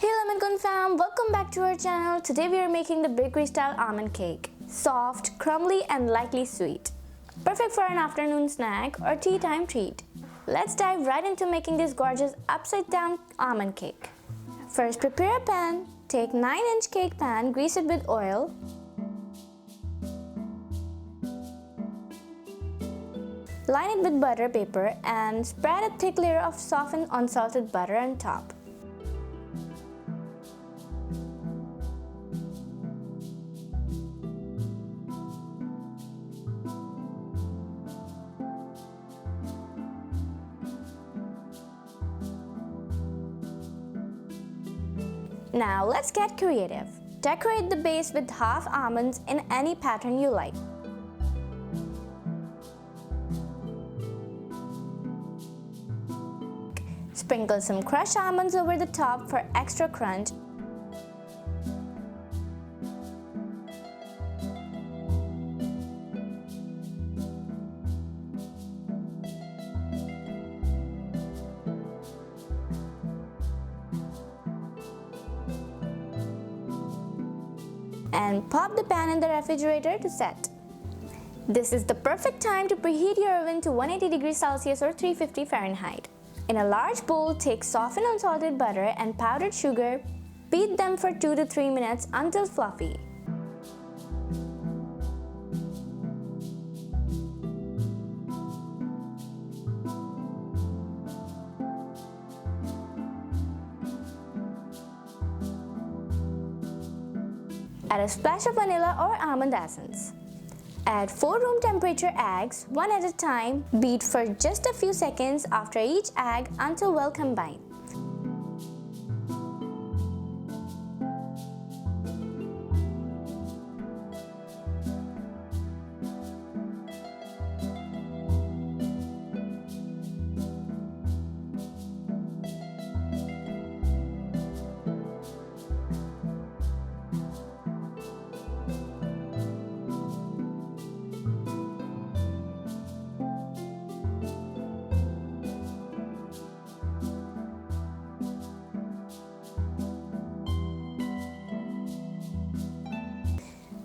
Hey Lemon Cone fam, welcome back to our channel. Today we are making the bakery style almond cake. Soft, crumbly and lightly sweet. Perfect for an afternoon snack or tea time treat. Let's dive right into making this gorgeous upside down almond cake. First prepare a pan. Take 9-inch cake pan, grease it with oil. Line it with butter paper and spread a thick layer of softened unsalted butter on top. Now let's get creative. Decorate the base with half almonds in any pattern you like. Sprinkle some crushed almonds over the top for extra crunch. And pop the pan in the refrigerator to set. This is the perfect time to preheat your oven to 180 degrees Celsius or 350 Fahrenheit. In a large bowl, take softened unsalted butter and powdered sugar. Beat them for 2 to 3 minutes until fluffy. Add a splash of vanilla or almond essence. Add 4 room temperature eggs, one at a time. Beat for just a few seconds after each egg until well combined.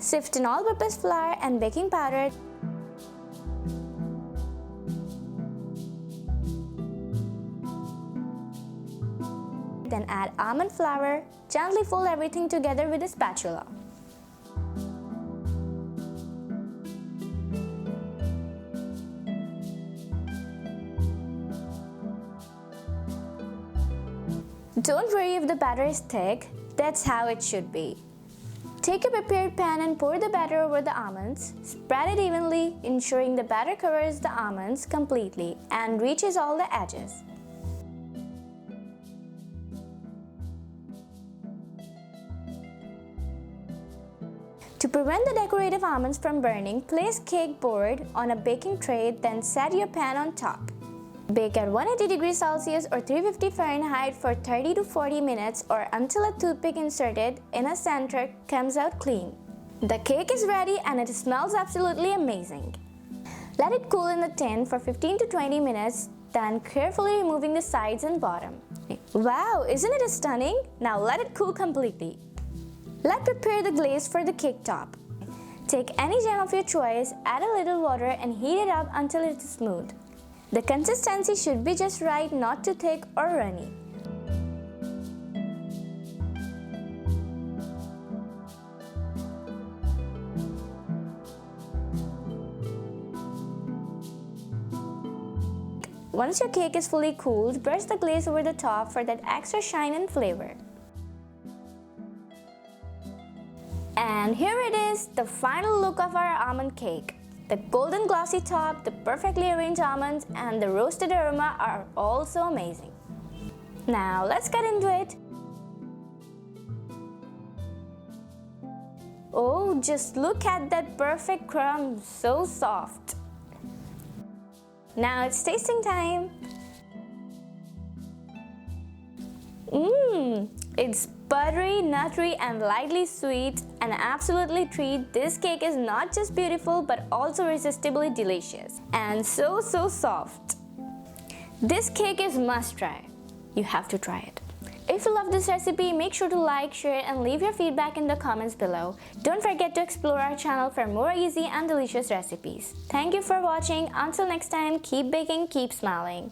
Sift in all-purpose flour and baking powder. Then add almond flour. Gently fold everything together with a spatula. Don't worry if the batter is thick, that's how it should be. Take a prepared pan and pour the batter over the almonds. Spread it evenly, ensuring the batter covers the almonds completely and reaches all the edges. To prevent the decorative almonds from burning, place cake board on a baking tray, then set your pan on top. Bake at 180 degrees Celsius or 350 Fahrenheit for 30 to 40 minutes or until a toothpick inserted in a center comes out clean. The cake is ready and it smells absolutely amazing. Let it cool in the tin for 15 to 20 minutes, then carefully removing the sides and bottom. Wow, isn't it stunning? Now let it cool completely. Let's prepare the glaze for the cake top. Take any jam of your choice, add a little water and heat it up until it is smooth. The consistency should be just right, not too thick or runny. Once your cake is fully cooled, brush the glaze over the top for that extra shine and flavor. And here it is, the final look of our almond cake. The golden glossy top, the perfectly arranged almonds, and the roasted aroma are also amazing. Now let's get into it. Oh, just look at that perfect crumb, so soft. Now it's tasting time. It's buttery, nutty and lightly sweet. An absolutely treat. This cake is not just beautiful but also irresistibly delicious and so soft. This cake is must try. You have to try it. If you love this recipe, make sure to like, share, and leave your feedback in the comments below. Don't forget to explore our channel for more easy and delicious recipes. Thank you for watching. Until next time, keep baking, keep smiling.